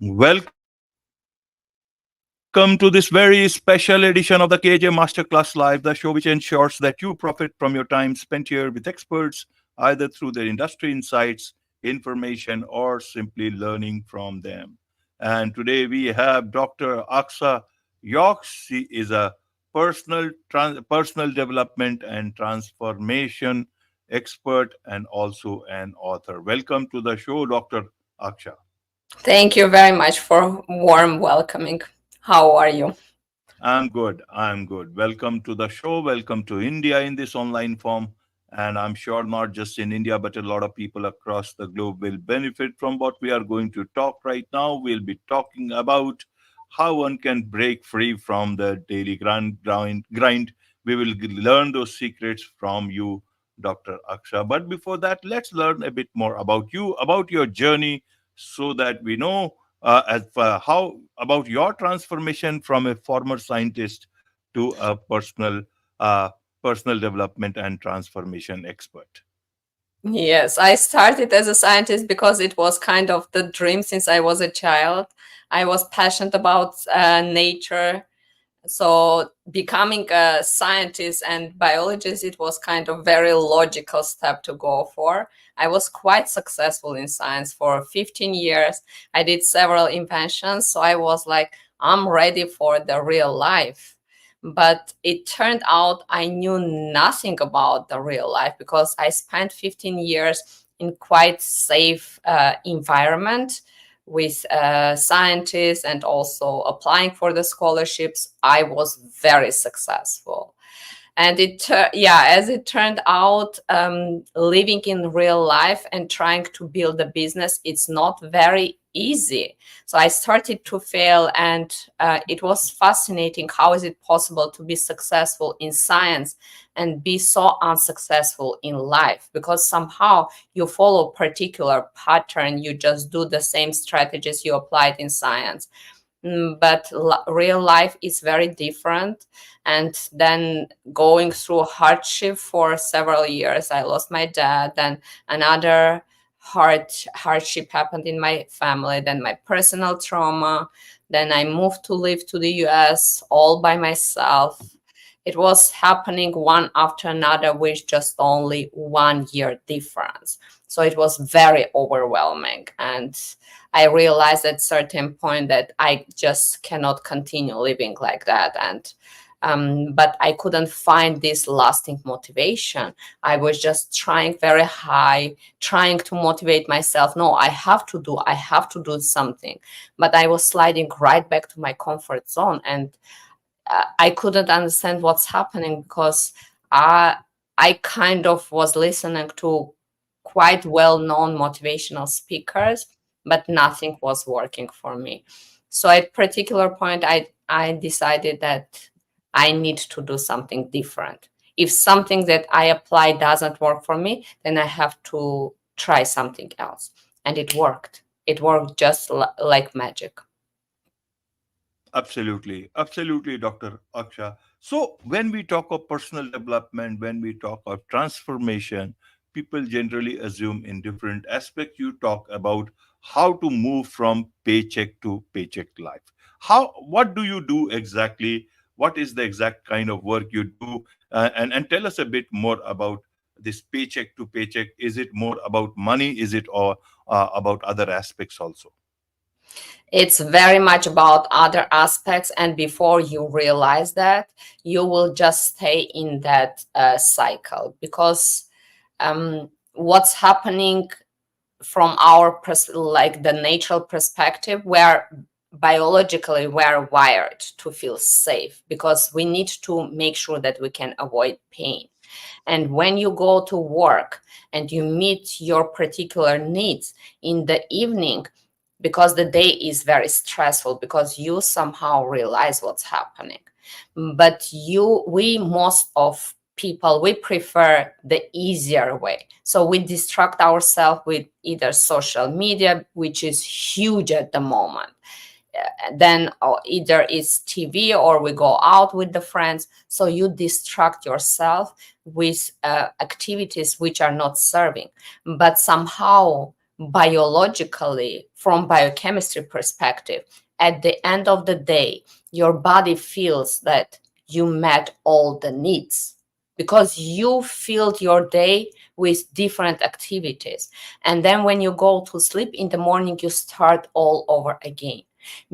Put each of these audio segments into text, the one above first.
Welcome to this very special edition of the KJ Masterclass Live, the show which ensures that you profit from your time spent here with experts, either through their industry insights, information, or simply learning from them. And today we have Dr. Axa Yox. She is a personal development and transformation expert and also an author. Welcome to the show, Dr. Aksha. Thank you very much for warm welcoming. How are you? I'm good. I'm good. Welcome to the show. Welcome to India in this online form. And I'm sure not just in India, but a lot of people across the globe will benefit from what we are going to talk right now. We'll be talking about how one can break free from the daily grind. We will learn those secrets from you, Dr. Aksha. But before that, let's learn a bit more about you, about your journey, so that we know how about your transformation from a former scientist to a uh, personal development and transformation expert. Yes, I started as a scientist because it was kind of the dream since I was a child. I was passionate about nature. So becoming a scientist and biologist, it was kind of very logical step to go for. I was quite successful in science for 15 years. I did several inventions. So I was like, I'm ready for the real life. But it turned out I knew nothing about the real life because I spent 15 years in quite safe environment with scientists and also applying for the scholarships. I was very successful. And as it turned out, living in real life and trying to build a business, it's not very easy. So I started to fail, and it was fascinating. How is it possible to be successful in science and be so unsuccessful in life? Because somehow you follow particular pattern, you just do the same strategies you applied in science. But real life is very different. And then going through hardship for several years, I lost my dad, then another hardship happened in my family, then my personal trauma, then I moved to live to the US all by myself. It was happening one after another with just only 1 year difference. So it was very overwhelming. And I realized at certain point that I just cannot continue living like that. And but I couldn't find this lasting motivation. I was just trying very high, trying to motivate myself. No, I have to do something. But I was sliding right back to my comfort zone, and I couldn't understand what's happening because I kind of was listening to quite well-known motivational speakers, but nothing was working for me. So at particular point, I decided that I need to do something different. If something that I apply doesn't work for me, then I have to try something else. And it worked. It worked just like magic. Absolutely, absolutely, Dr. Aksha. So, when we talk of personal development, when we talk of transformation, people generally assume in different aspects. You talk about how to move from paycheck to paycheck life. What do you do exactly? What is the exact kind of work you do? And tell us a bit more about this paycheck to paycheck. Is it more about money? Is it or about other aspects also? It's very much about other aspects. And before you realize that, you will just stay in that cycle because what's happening from our like the natural perspective, where biologically we're wired to feel safe because we need to make sure that we can avoid pain. And when you go to work and you meet your particular needs in the evening, because the day is very stressful, because you somehow realize what's happening. But we most of people, we prefer the easier way. So we distract ourselves with either social media, which is huge at the moment. Then either it's TV or we go out with the friends. So you distract yourself with activities which are not serving. But somehow biologically, from biochemistry perspective, at the end of the day, your body feels that you met all the needs because you filled your day with different activities. And then when you go to sleep in the morning, you start all over again.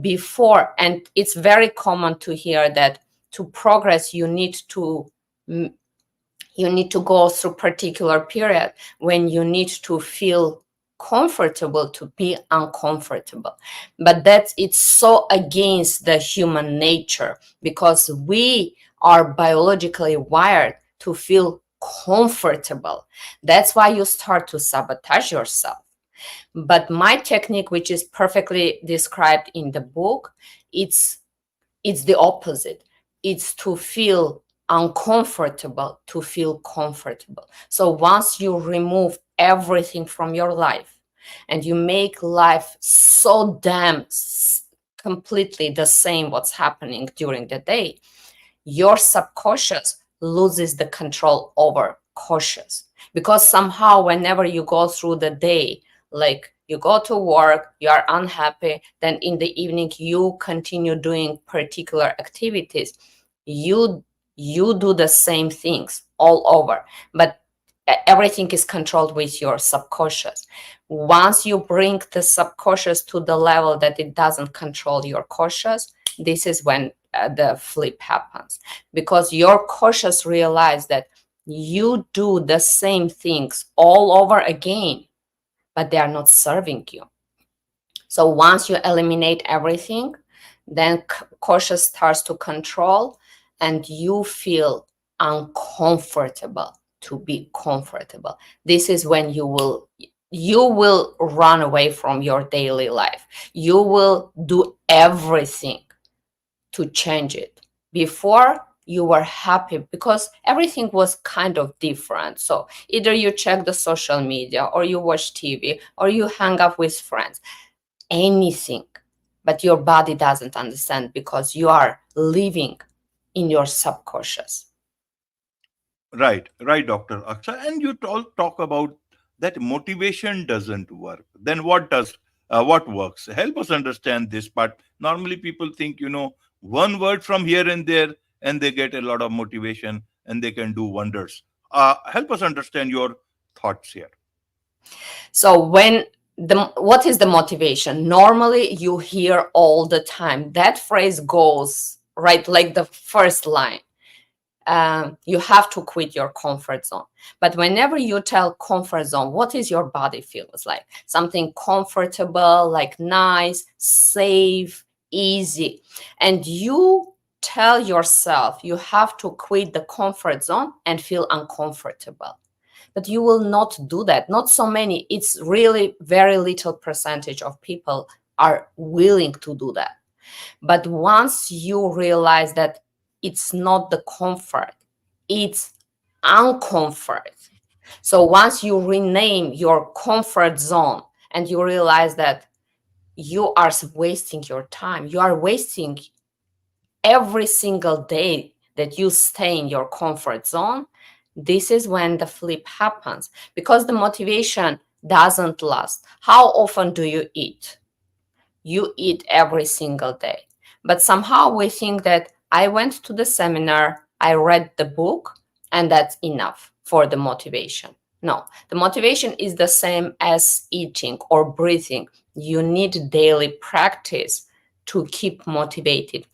Before, and it's very common to hear that to progress, you need to go through particular period when you need to feel comfortable to be uncomfortable, but it's so against the human nature because we are biologically wired to feel comfortable. That's why you start to sabotage yourself. But my technique, which is perfectly described in the book, it's it's the opposite. It's to feel uncomfortable to feel comfortable. So once you remove everything from your life and you make life so damn completely the same what's happening during the day, your subconscious loses the control over conscious, because somehow whenever you go through the day, like you go to work, you are unhappy, then in the evening you continue doing particular activities, you you do the same things all over, but everything is controlled with your subconscious. Once you bring the subconscious to the level that it doesn't control your conscious, this is when the flip happens, because your conscious realize that you do the same things all over again, but they are not serving you. So once you eliminate everything, then conscious starts to control and you feel uncomfortable to be comfortable. This is when you will run away from your daily life. You will do everything to change it. Before, you were happy because everything was kind of different. So either you check the social media or you watch TV or you hang up with friends, anything, but your body doesn't understand because you are living in your subconscious. Right, right, Dr. Aksha. And you talk about that motivation doesn't work. Then what works? Help us understand this part. Normally, people think, one word from here and there, and they get a lot of motivation and they can do wonders. Help us understand your thoughts here. So when the what is the motivation? Normally you hear all the time that phrase goes right, like the first line. You have to quit your comfort zone. But whenever you tell comfort zone, what is your body feels like? Something comfortable, like nice, safe, easy. And you tell yourself you have to quit the comfort zone and feel uncomfortable. But you will not do that. Not so many. It's really very little percentage of people are willing to do that. But once you realize that it's not the comfort, it's uncomfort. So once you rename your comfort zone and you realize that you are wasting your time, you are wasting every single day that you stay in your comfort zone, this is when the flip happens, because the motivation doesn't last. How often do you eat? You eat every single day. But somehow we think that I went to the seminar, I read the book, and that's enough for the motivation. No, the motivation is the same as eating or breathing. You need daily practice to keep motivated.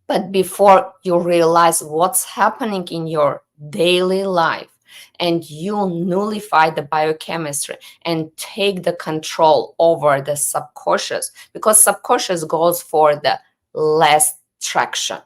But before you realize what's happening in your daily life and you nullify the biochemistry and take the control over the subconscious, because subconscious goes for the less traction,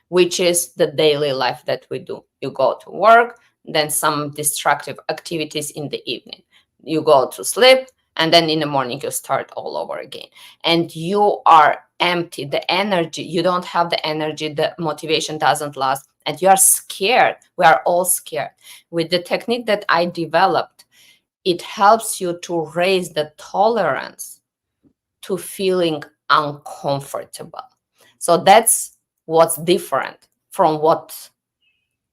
which is the daily life that we do. You go to work, then some destructive activities in the evening. You go to sleep, and then in the morning you start all over again. And you are empty, the energy, you don't have the energy, the motivation doesn't last, and you are scared. We are all scared. With the technique that I developed, it helps you to raise the tolerance to feeling uncomfortable. So that's what's different from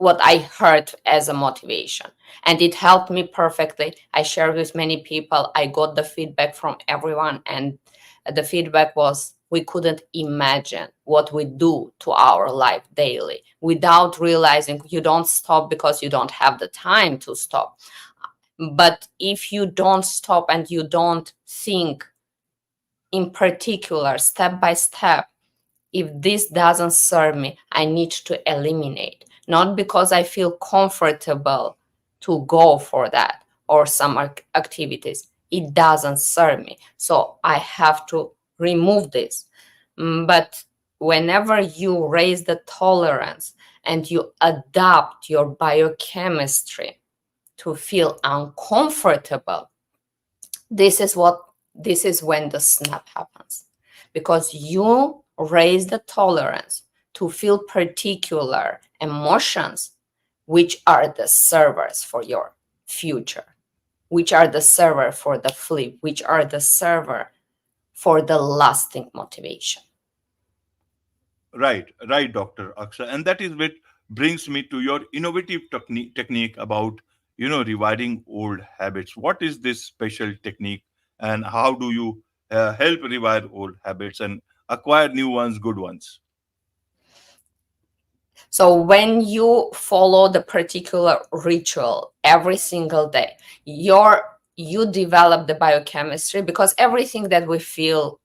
what I heard as a motivation. And it helped me perfectly. I shared with many people. I got the feedback from everyone. And the feedback was, we couldn't imagine what we do to our life daily without realizing. You don't stop because you don't have the time to stop. But if you don't stop and you don't think in particular, step by step, if this doesn't serve me, I need to eliminate. Not because I feel comfortable to go for that or some activities. It doesn't serve me. So I have to remove this. But whenever you raise the tolerance and you adapt your biochemistry to feel uncomfortable, this is when the snap happens, because you raise the tolerance to feel particular emotions, which are the servers for your future, which are the server for the flip, which are the server for the lasting motivation. Right, Dr. Aksha. And that is what brings me to your innovative technique about, rewiring old habits. What is this special technique, and how do you help rewire old habits and acquire new ones, good ones? So when you follow the particular ritual every single day, you develop the biochemistry, because everything that we feel,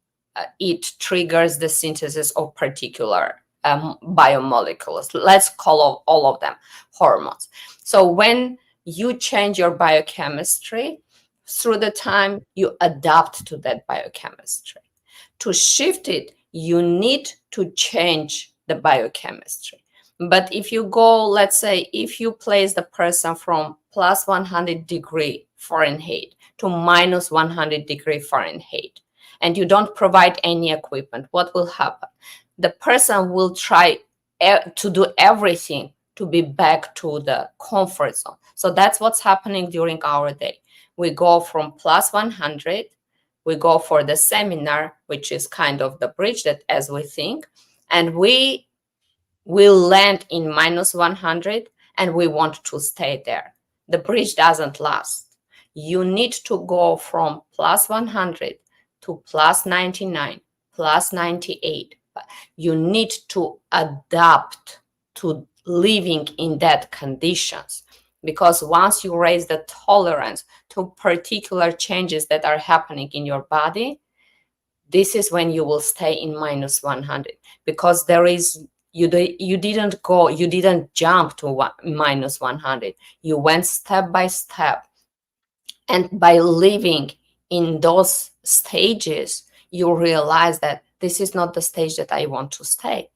it triggers the synthesis of particular biomolecules. Let's call all of them hormones. So when you change your biochemistry through the time, you adapt to that biochemistry. To shift it, you need to change the biochemistry. But if you go, let's say, if you place the person from plus 100 degree Fahrenheit to minus 100 degree Fahrenheit, and you don't provide any equipment, what will happen? The person will try to do everything to be back to the comfort zone. So that's what's happening during our day. We go from plus 100, we go for the seminar, which is kind of the bridge that as we think, and we will land in minus 100 and we want to stay there. The bridge doesn't last. You need to go from plus 100 to plus 99, plus 98. You need to adapt to living in that conditions, because once you raise the tolerance to particular changes that are happening in your body, this is when you will stay in minus 100, because there is you didn't jump to minus 100. You went step by step, and by living in those stages, you realize that this is not the stage that I want to stay.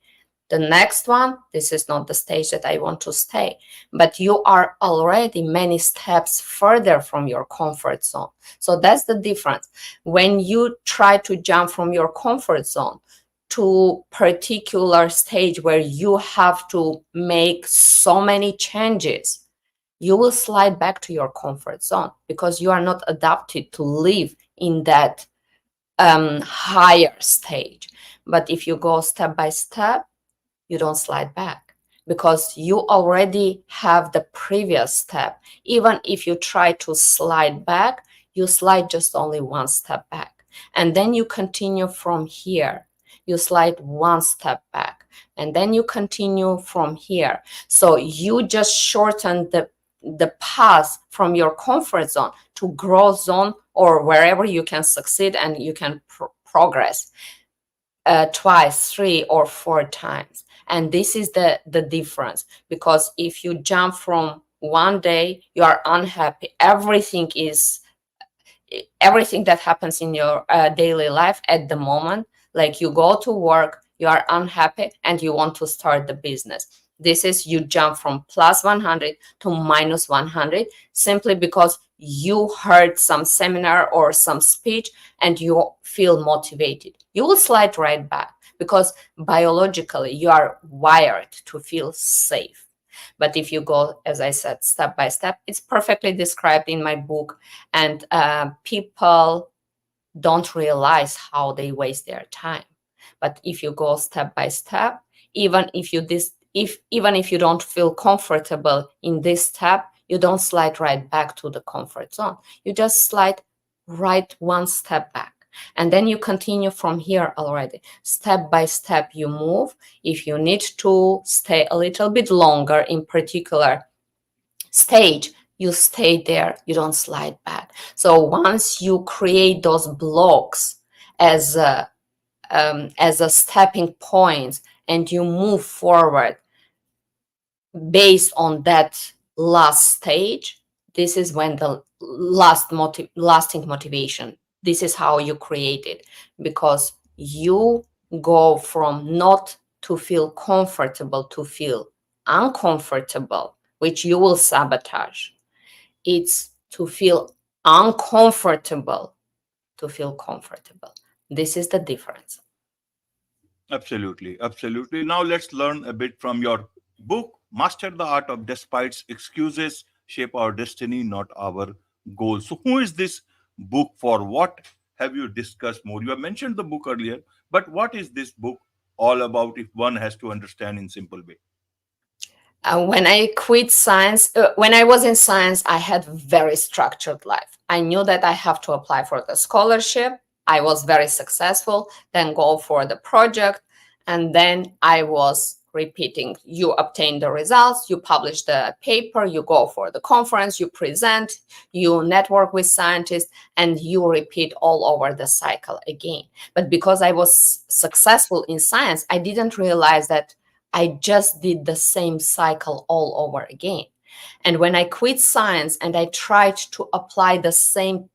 The next one, this is not the stage that I want to stay. But you are already many steps further from your comfort zone. So that's the difference. When you try to jump from your comfort zone to particular stage where you have to make so many changes, you will slide back to your comfort zone, because you are not adapted to live in that higher stage. But if you go step by step, you don't slide back, because you already have the previous step. Even if you try to slide back, you slide just only one step back. And then you continue from here. You slide one step back. And then you continue from here. So you just shorten the path from your comfort zone to growth zone, or wherever you can succeed and you can progress twice, 3 or 4 times. And this is the difference, because if you jump from one day, you are unhappy. Everything that happens in your daily life at the moment, like you go to work, you are unhappy and you want to start the business. This is, you jump from plus 100 to minus 100 simply because you heard some seminar or some speech and you feel motivated. You will slide right back, because biologically you are wired to feel safe. But if you go, as I said, step by step, it's perfectly described in my book. And people don't realize how they waste their time. But if you go step by step, even if you if even if you don't feel comfortable in this step, you don't slide right back to the comfort zone. You just slide right one step back. And then you continue from here already. Step by step, you move. If you need to stay a little bit longer in particular stage, you stay there, you don't slide back. So once you create those blocks as a stepping point and you move forward based on that last stage, this is when the lasting motivation, this is how you create it, because you go from not to feel comfortable to feel uncomfortable, which you will sabotage. It's to feel uncomfortable to feel comfortable. This is the difference. Absolutely, absolutely. Now let's learn a bit from your book, Master the Art of Despite Excuses, Shape Our Destiny, Not Our Goals. So, who is this book for? What have you discussed more? You have mentioned the book earlier, but what is this book all about if one has to understand in simple way? When I quit science, when I was in science, I had very structured life. I knew that I have to apply for the scholarship. I was very successful, then go for the project. And then I was repeating, you obtain the results, you publish the paper, you go for the conference, you present, you network with scientists, and you repeat all over the cycle again. But because I was successful in science, I didn't realize that I just did the same cycle all over again. And when I quit science and I tried to apply the same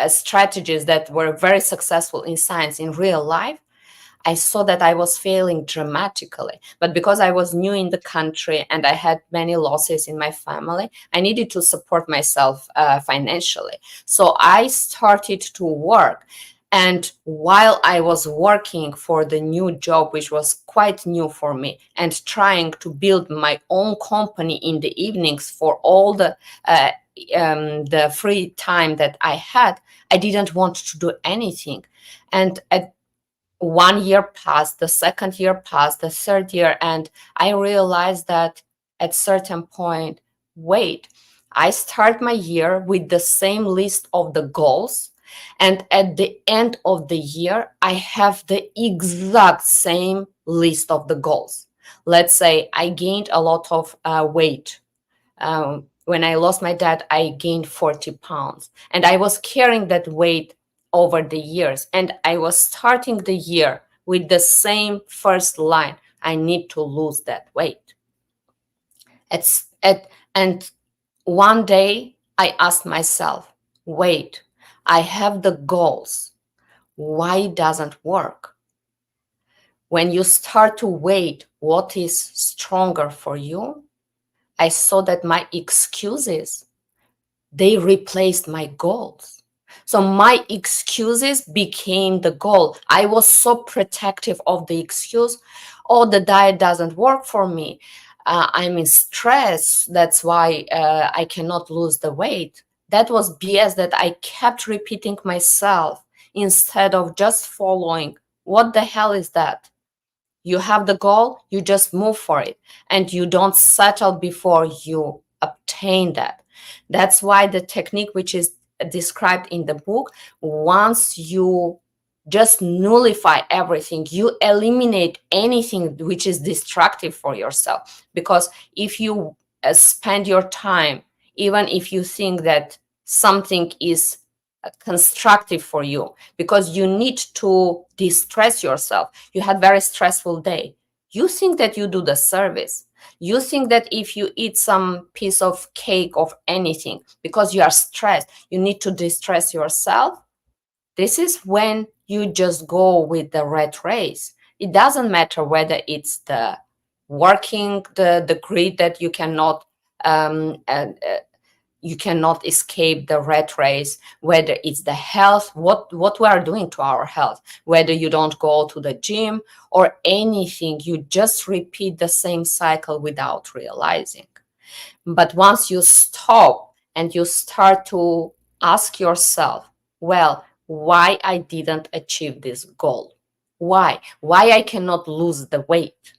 strategies that were very successful in science in real life, I saw that I was failing dramatically. But because I was new in the country and I had many losses in my family, I needed to support myself financially. So I started to work. And while I was working for the new job, which was quite new for me, and trying to build my own company in the evenings for all the free time that I had, I didn't want to do anything. And at 1 year passed, the second year passed, the third year, and I realized that at certain point, wait, I start my year with the same list of the goals, and at the end of the year, I have the exact same list of the goals. Let's say I gained a lot of weight. When I lost my dad, I gained 40 pounds, and I was carrying that weight over the years. And I was starting the year with the same first line: I need to lose that weight. And one day I asked myself, wait, I have the goals. Why it doesn't work? When you start to wait what is stronger for you, I saw that my excuses, they replaced my goals. So my excuses became the goal. I was so protective of the excuse. Oh, the diet doesn't work for me. I'm in stress. That's why I cannot lose the weight. That was BS that I kept repeating myself instead of just following. What the hell is that? You have the goal, you just move for it, and you don't settle before you obtain that. That's why the technique which is described in the book, once you just nullify everything, you eliminate anything which is destructive for yourself. Because if you spend your time, even if you think that something is constructive for you, because you need to distress yourself, you had very stressful day, you think that you do the service, you think that if you eat some piece of cake of anything because you are stressed, you need to distress yourself. This is when you just go with the rat race. It doesn't matter whether it's the working, the grid that you cannot you cannot escape the rat race, whether it's the health, what we are doing to our health, whether you don't go to the gym or anything, you just repeat the same cycle without realizing. But once you stop and you start to ask yourself, well, why I didn't achieve this goal? Why I cannot lose the weight?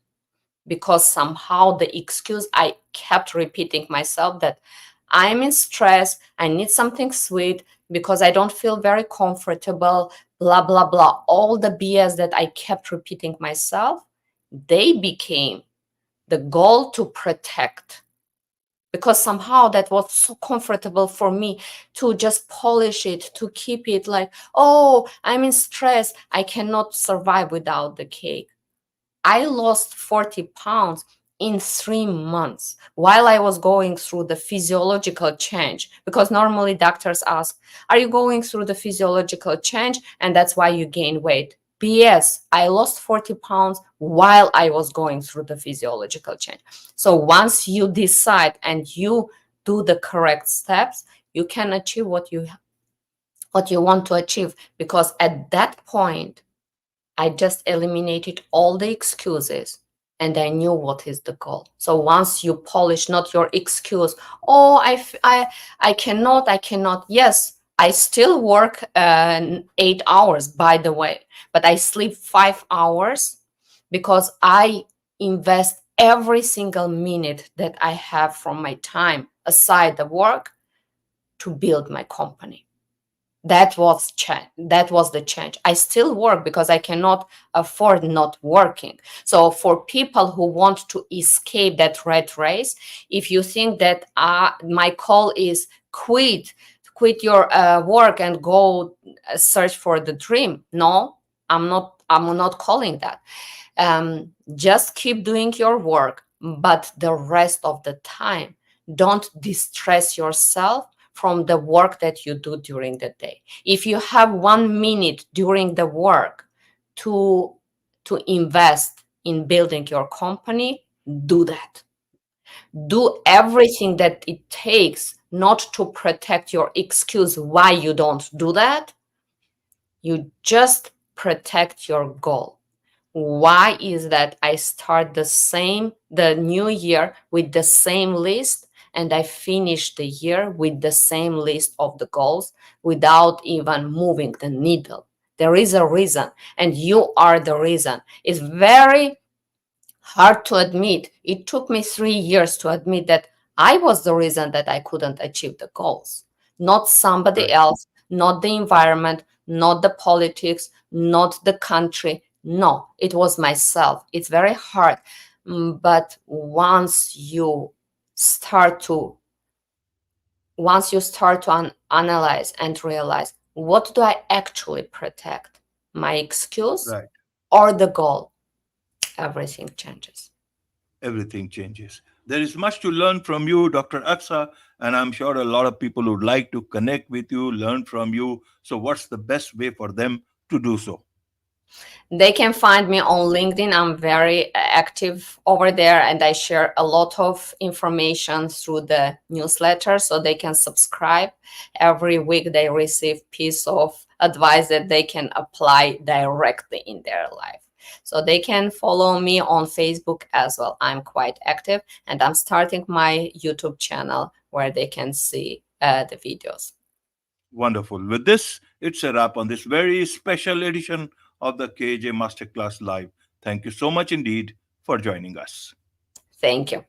because somehow the excuse I kept repeating myself that I'm in stress, I need something sweet because I don't feel very comfortable, blah, blah, blah. All the BS that I kept repeating myself, they became the goal to protect, because somehow that was so comfortable for me to just polish it, to keep it like, oh, I'm in stress, I cannot survive without the cake. I lost 40 pounds in 3 months while I was going through the physiological change. Because normally doctors ask, are you going through the physiological change? And that's why you gain weight. BS, I lost 40 pounds while I was going through the physiological change. So once you decide and you do the correct steps, you can achieve what you want to achieve. Because at that point, I just eliminated all the excuses and I knew what is the goal. So once you polish not your excuse, oh, I cannot. Yes, I still work 8 hours, by the way, but I sleep 5 hours because I invest every single minute that I have from my time aside the work to build my company. That was the change. I still work because I cannot afford not working. So for people who want to escape that rat race, if you think that my call is quit your work and go search for the dream, no, I'm not calling that. Just keep doing your work, but the rest of the time, don't distress yourself from the work that you do during the day. If you have 1 minute during the work to invest in building your company, do that. Do everything that it takes, not to protect your excuse why you don't do that. You just protect your goal. Why is that I start the new year with the same list, and I finish the year with the same list of the goals without even moving the needle? There is a reason, and you are the reason. It's very hard to admit. It took me 3 years to admit that I was the reason that I couldn't achieve the goals, not somebody Right. else, not the environment, not the politics, not the country. No, it was myself. It's very hard. But start to once you start to analyze and realize, what do I actually protect? My excuse Right. or the goal? Everything changes. Everything changes. There is much to learn from you, Dr. Aksa, and I'm sure a lot of people would like to connect with you, learn from you. So, what's the best way for them to do so? They can find me on LinkedIn. I'm very active over there and I share a lot of information through the newsletter, so they can subscribe. Every week they receive piece of advice that they can apply directly in their life. So they can follow me on Facebook as well. I'm quite active and I'm starting my YouTube channel where they can see the videos. Wonderful. With this, it's a wrap on this very special edition of the KJ Masterclass Live. Thank you so much indeed for joining us. Thank you.